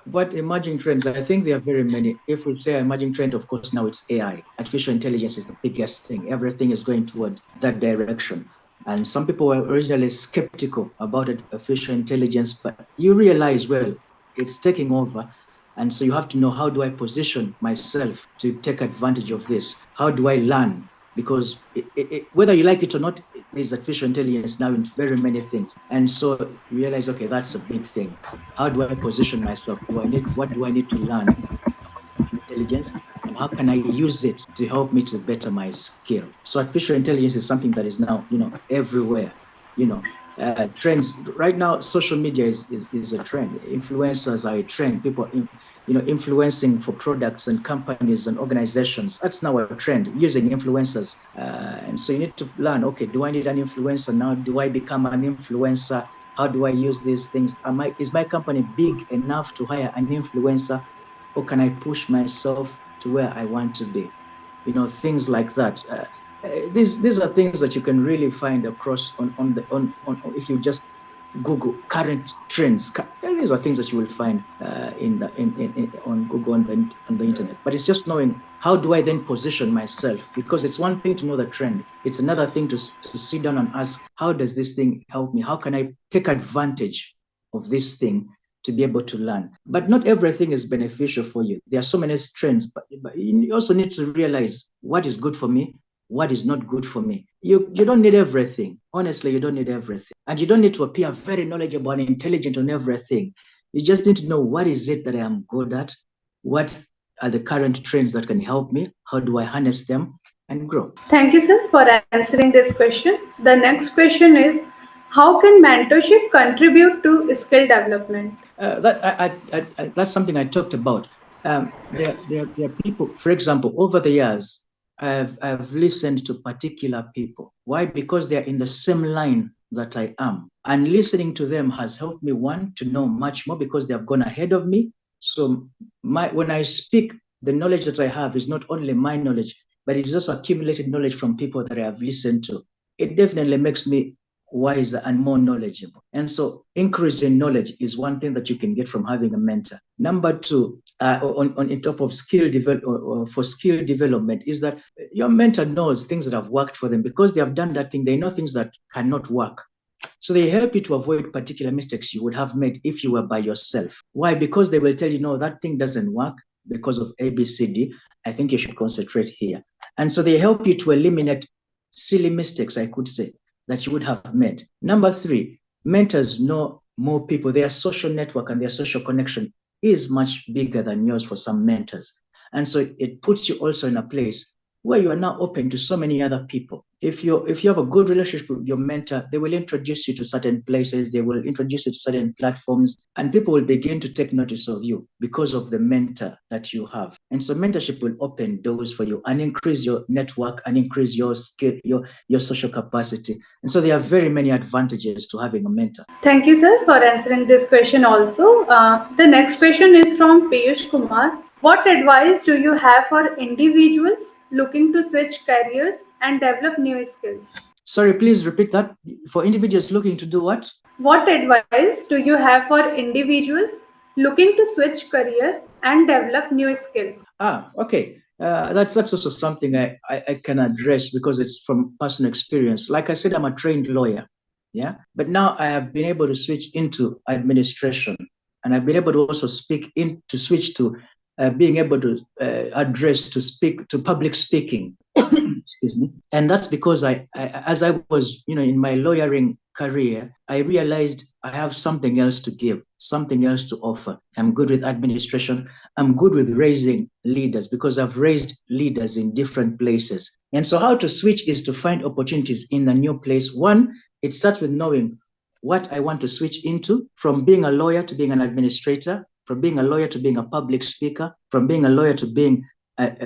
What emerging trends? I think there are very many. If we say emerging trend, of course, now it's AI. Artificial intelligence is the biggest thing. Everything is going towards that direction. And some people were originally skeptical about artificial intelligence, but you realize, well, it's taking over. And so you have to know, how do I position myself to take advantage of this? How do I learn? Because whether you like it or not, there's artificial intelligence now in very many things. And so you realize, okay, that's a big thing. How do I position myself? What do I need to learn about intelligence? And how can I use it to help me to better my skill? So artificial intelligence is something that is now, everywhere. Trends right now. Social media is a trend. Influencers are a trend. People, influencing for products and companies and organizations. That's now a trend. Using influencers, and so you need to learn. Okay, do I need an influencer now? Do I become an influencer? How do I use these things? Is my company big enough to hire an influencer, or can I push myself to where I want to be? Things like that. These are things that you can really find across on if you just Google current trends. These are things that you will find on Google on the internet. But it's just knowing, how do I then position myself? Because it's one thing to know the trend. It's another thing to sit down and ask, how does this thing help me? How can I take advantage of this thing to be able to learn? But not everything is beneficial for you. There are so many trends, but you also need to realize what is good for me, what is not good for me. You don't need everything. Honestly, you don't need everything. And you don't need to appear very knowledgeable and intelligent on everything. You just need to know, what is it that I am good at? What are the current trends that can help me? How do I harness them and grow? Thank you, sir, for answering this question. The next question is, how can mentorship contribute to skill development? That's something I talked about. There are people, for example, over the years, I've listened to particular people. Why? Because they're in the same line that I am. And listening to them has helped me, one, to know much more because they have gone ahead of me. So when I speak, the knowledge that I have is not only my knowledge, but it's also accumulated knowledge from people that I have listened to. It definitely makes me wiser and more knowledgeable. And so increasing knowledge is one thing that you can get from having a mentor. Number two, on top of for skill development, is that your mentor knows things that have worked for them. Because they have done that thing, they know things that cannot work. So they help you to avoid particular mistakes you would have made if you were by yourself. Why? Because they will tell you, no, that thing doesn't work because of A, B, C, D. I think you should concentrate here. And so they help you to eliminate silly mistakes, I could say, that you would have made. Number three, mentors know more people. Their social network and their social connection is much bigger than yours for some mentors. And so it puts you also in a place where you are now open to so many other people. If you have a good relationship with your mentor, they will introduce you to certain places, they will introduce you to certain platforms, and people will begin to take notice of you because of the mentor that you have. And so mentorship will open doors for you and increase your network and increase your skill, your social capacity. And so there are very many advantages to having a mentor. Thank you, sir, for answering this question also. The next question is from Piyush Kumar. What advice do you have for individuals looking to switch careers and develop new skills? Sorry, please repeat that. For individuals looking to do what? What advice do you have for individuals looking to switch career and develop new skills? Okay. That's also something I can address because it's from personal experience. Like I said, I'm a trained lawyer. Yeah. But now I have been able to switch into administration, and I've been able to also switch to being able to speak to public speaking. Excuse me. And that's because as I was, in my lawyering career, I realized I have something else to give, something else to offer. I'm good with administration. I'm good with raising leaders because I've raised leaders in different places. And so how to switch is to find opportunities in a new place. One, it starts with knowing what I want to switch into, from being a lawyer to being an administrator, from being a lawyer to being a public speaker, from being a lawyer to being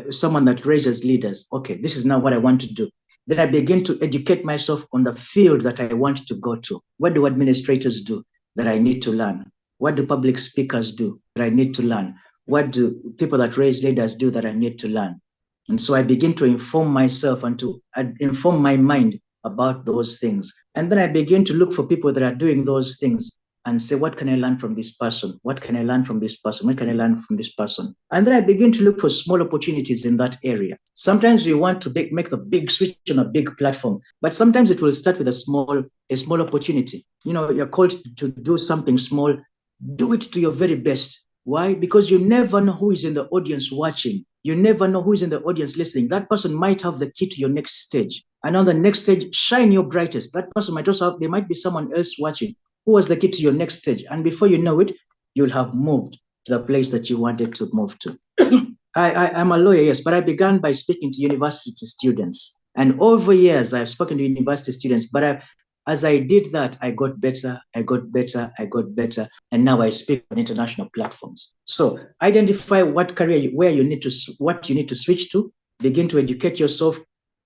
someone that raises leaders. Okay, this is now what I want to do. Then I begin to educate myself on the field that I want to go to. What do administrators do that I need to learn? What do public speakers do that I need to learn? What do people that raise leaders do that I need to learn? And so I begin to inform myself and to inform my mind about those things. And then I begin to look for people that are doing those things and say, what can I learn from this person? What can I learn from this person? What can I learn from this person? And then I begin to look for small opportunities in that area. Sometimes we want to make the big switch on a big platform, but sometimes it will start with a small opportunity. You're called to do something small. Do it to your very best. Why? Because you never know who is in the audience watching. You never know who is in the audience listening. That person might have the key to your next stage. And on the next stage, shine your brightest. That person might also have, there might be someone else watching who was the key to your next stage. And before you know it, you'll have moved to the place that you wanted to move to. I'm a lawyer, yes, but I began by speaking to university students. And over years, I've spoken to university students, but as I did that, I got better, I got better, I got better, and now I speak on international platforms. So identify what career, where you need to, what you need to switch to, begin to educate yourself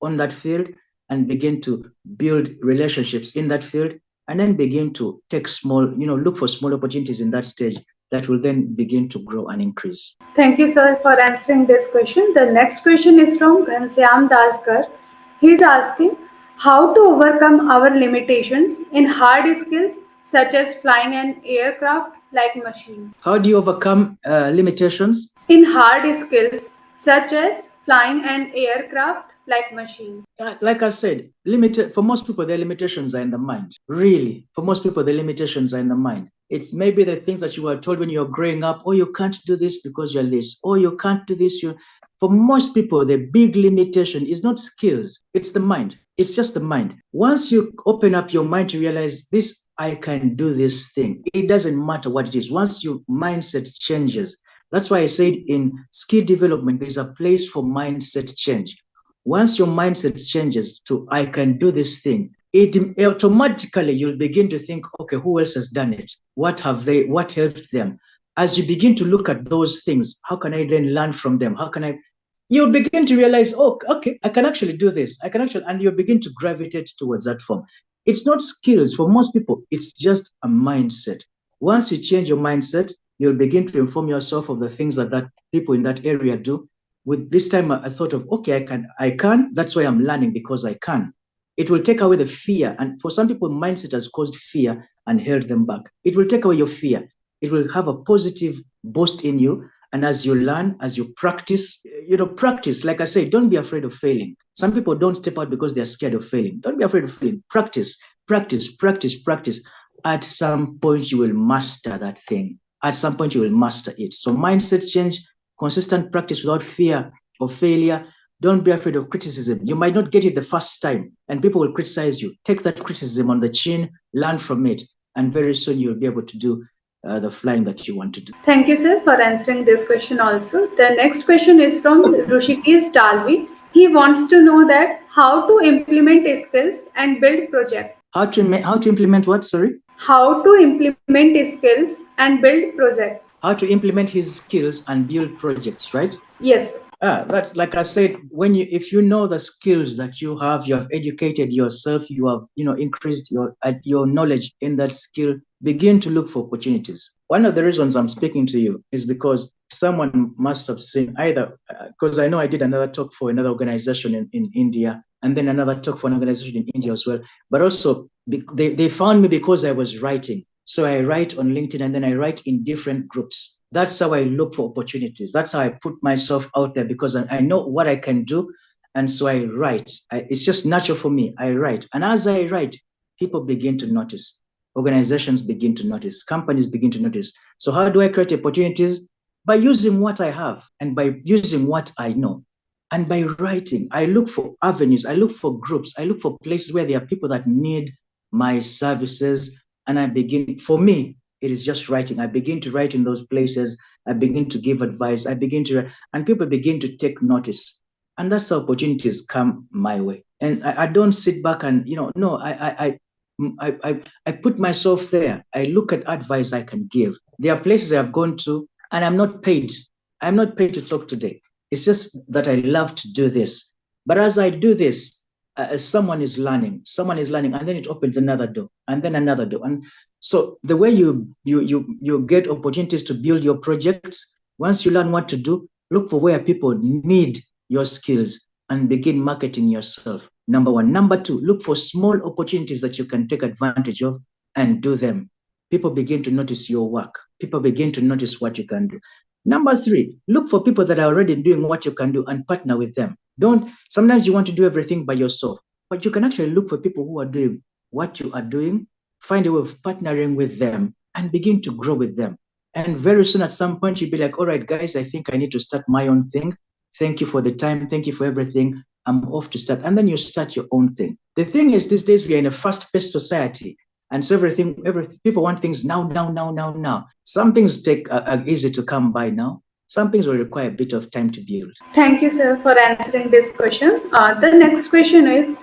on that field, and begin to build relationships in that field, and then begin to take small, look for small opportunities in that stage that will then begin to grow and increase. Thank you, sir, for answering this question. The next question is from Ghanshyam Daskar. He is asking how to overcome our limitations in hard skills such as flying an aircraft like machine. How do you overcome limitations? In hard skills such as flying an aircraft like machine. Like I said, limited for most people, their limitations are in the mind. Really, for most people, the limitations are in the mind. It's maybe the things that you were told when you were growing up. Oh, you can't do this because you're this. Oh, you can't do this. For most people, the big limitation is not skills. It's the mind. It's just the mind. Once you open up your mind to realize this, I can do this thing. It doesn't matter what it is. Once your mindset changes, that's why I said in skill development, there's a place for mindset change. Once your mindset changes to I can do this thing, it automatically you'll begin to think, okay, who else has done it? What helped them? As you begin to look at those things, how can I then learn from them? You'll begin to realize, oh, okay, I can actually do this. And you'll begin to gravitate towards that form. It's not skills for most people. It's just a mindset. Once you change your mindset, you'll begin to inform yourself of the things that people in that area do. With this time, I thought of, okay, I can. That's why I'm learning, because I can. It will take away the fear. And for some people, mindset has caused fear and held them back. It will take away your fear. It will have a positive boost in you. And as you learn, as you practice, practice. Like I say, don't be afraid of failing. Some people don't step out because they're scared of failing. Don't be afraid of failing. Practice, practice, practice, practice. At some point, you will master that thing. At some point, you will master it. So mindset change, consistent practice without fear of failure. Don't be afraid of criticism. You might not get it the first time, and people will criticize you. Take that criticism on the chin, learn from it, and very soon you'll be able to do the flying that you want to do. Thank you, sir, for answering this question also. The next question is from Rushikesh Dalvi. He wants to know that how to implement skills and build project. How to implement what? Sorry? How to implement skills and build project. How to implement his skills and build projects, right? Yes. That's like I said, if you know the skills that you have educated yourself, you have increased your knowledge in that skill, begin to look for opportunities. One of the reasons I'm speaking to you is because someone must have seen either, because I know I did another talk for another organization in India, and then another talk for an organization in India as well, but also they found me because I was writing. So I write on LinkedIn, and then I write in different groups. That's how I look for opportunities. That's how I put myself out there, because I know what I can do. And so I write. It's just natural for me. I write. And as I write, people begin to notice. Organizations begin to notice. Companies begin to notice. So how do I create opportunities? By using what I have and by using what I know. And by writing, I look for avenues. I look for groups. I look for places where there are people that need my services. And for me, it is just writing. I begin to write in those places. I begin to give advice. And people begin to take notice. And that's how opportunities come my way. And I don't sit back and, no, I put myself there. I look at advice I can give. There are places I've gone to, and I'm not paid. I'm not paid to talk today. It's just that I love to do this. But as I do this, someone is learning, and then it opens another door, and then another door. And so the way you get opportunities to build your projects, once you learn what to do, look for where people need your skills and begin marketing yourself. Number one. Number two, look for small opportunities that you can take advantage of and do them. People begin to notice your work. People begin to notice what you can do. Number three, look for people that are already doing what you can do and partner with them. Sometimes you want to do everything by yourself, but you can actually look for people who are doing what you are doing, find a way of partnering with them and begin to grow with them. And very soon at some point, you'll be like, all right, guys, I think I need to start my own thing. Thank you for the time. Thank you for everything. I'm off to start. And then you start your own thing. The thing is, these days we are in a fast-paced society. And so people want things now, now, now, now, now. Some things take are easy to come by now. Some things will require a bit of time to build. Thank you, sir, for answering this question. The next question is,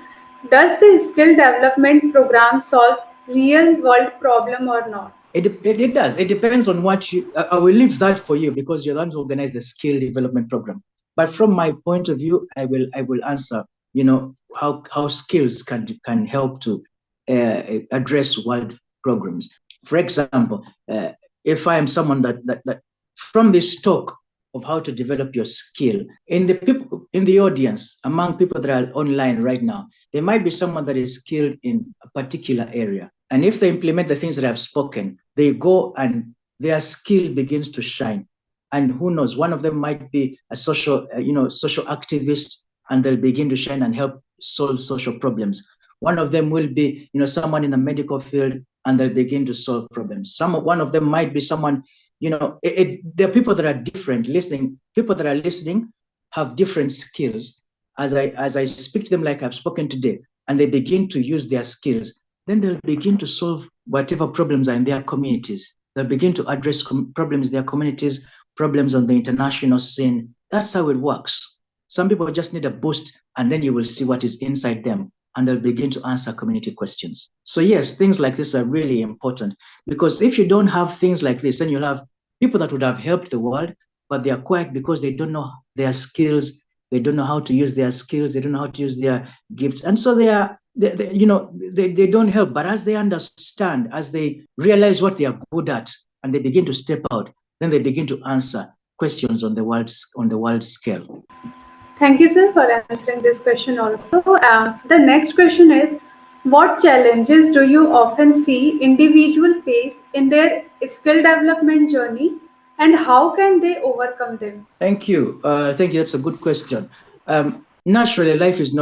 does the skill development program solve real world problem or not? It does. It depends on what you. I will leave that for you because you're the one to organize the skill development program. But from my point of view, I will answer. How skills can help to address world programs. For example, if I am someone that from this talk of how to develop your skill in the audience, among people that are online right now, there might be someone that is skilled in a particular area, and if they implement the things that I've spoken, they go and their skill begins to shine. And who knows, one of them might be a social activist, and they'll begin to shine and help solve social problems. One of them will be, someone in the medical field, and they'll begin to solve problems. One of them might be someone, there are people that are different listening. People that are listening have different skills. As I speak to them like I've spoken today, and they begin to use their skills, then they'll begin to solve whatever problems are in their communities. They'll begin to address problems in their communities, problems on the international scene. That's how it works. Some people just need a boost, and then you will see what is inside them, and they'll begin to answer community questions. So yes, things like this are really important, because if you don't have things like this, then you'll have people that would have helped the world, but they are quiet because they don't know their skills. They don't know how to use their skills. They don't know how to use their gifts. And so they don't help. But as they understand, as they realize what they are good at, and they begin to step out, then they begin to answer questions on the world scale. Thank you, sir, for answering this question also. The next question is, what challenges do you often see individual face in their skill development journey, and how can they overcome them? Thank you. Thank you. That's a good question. Naturally, life is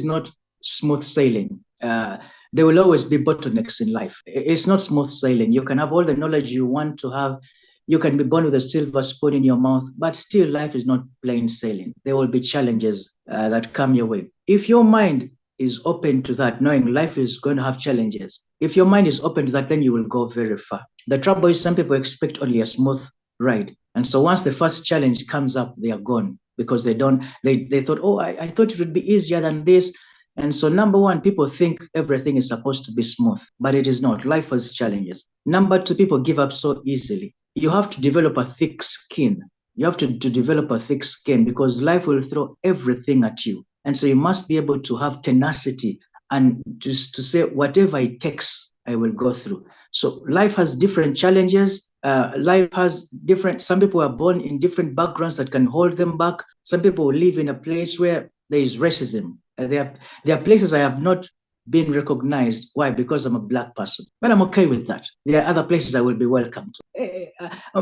not smooth sailing. There will always be bottlenecks in life. It's not smooth sailing. You can have all the knowledge you want to have. You can be born with a silver spoon in your mouth, but still, life is not plain sailing. There will be challenges that come your way. If your mind is open to that, knowing life is going to have challenges, if your mind is open to that, then you will go very far. The trouble is, some people expect only a smooth ride. And so once the first challenge comes up, they are gone because they thought, oh, I thought it would be easier than this. And so number one, people think everything is supposed to be smooth, but it is not. Life has challenges. Number two, people give up so easily. You have to develop a thick skin. You have to develop a thick skin because life will throw everything at you. And so you must be able to have tenacity and just to say, whatever it takes, I will go through. So life has different challenges. Life has some people are born in different backgrounds that can hold them back. Some people live in a place where there is racism. There are places I have not been recognized. Why? Because I'm a Black person. But I'm okay with that. There are other places I will be welcome to.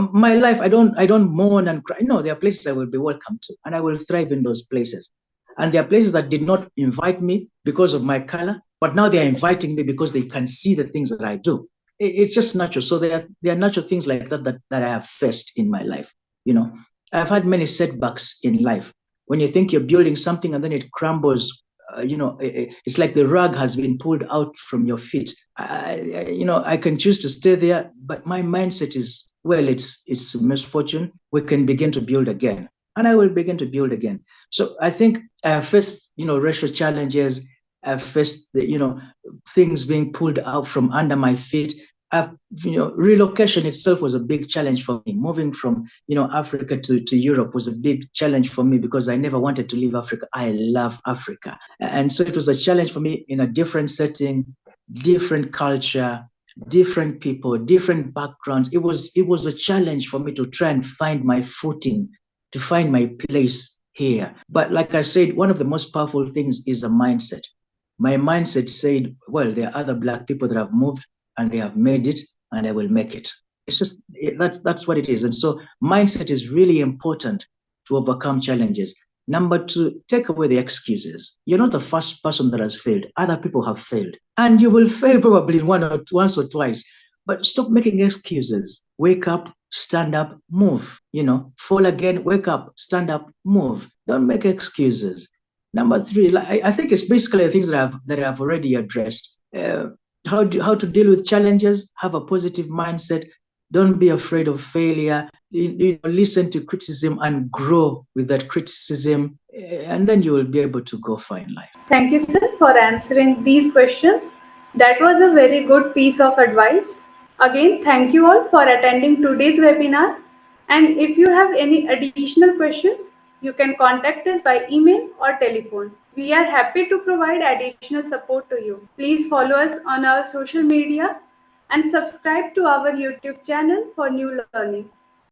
My life, I don't mourn and cry. No, there are places I will be welcome to, and I will thrive in those places. And there are places that did not invite me because of my color, but now they are inviting me because they can see the things that I do. It's just natural. So there are natural things like that I have faced in my life. I've had many setbacks in life. When you think you're building something and then it crumbles, it's like the rug has been pulled out from your feet. I can choose to stay there, but my mindset is, well, it's misfortune. We can begin to build again, and I will begin to build again. So I think I have faced, racial challenges. I've faced things being pulled out from under my feet. Relocation itself was a big challenge for me. Moving from, Africa to Europe was a big challenge for me because I never wanted to leave Africa. I love Africa. And so it was a challenge for me in a different setting, different culture, different people, different backgrounds. It was a challenge for me to try and find my footing, to find my place here. But like I said, one of the most powerful things is a mindset. My mindset said, well, there are other Black people that have moved and they have made it, and I will make it. It's just, that's what it is. And so mindset is really important to overcome challenges. Number two, take away the excuses. You're not the first person that has failed. Other people have failed. And you will fail probably once or twice. But stop making excuses. Wake up, stand up, move. Fall again, wake up, stand up, move. Don't make excuses. Number three, I think it's basically the things that I've already addressed. How to deal with challenges, have a positive mindset, don't be afraid of failure, listen to criticism and grow with that criticism, and then you will be able to go far in life. Thank you, sir, for answering these questions. That was a very good piece of advice. Again, thank you all for attending today's webinar. And if you have any additional questions, you can contact us by email or telephone. We are happy to provide additional support to you. Please follow us on our social media and subscribe to our YouTube channel for new learning.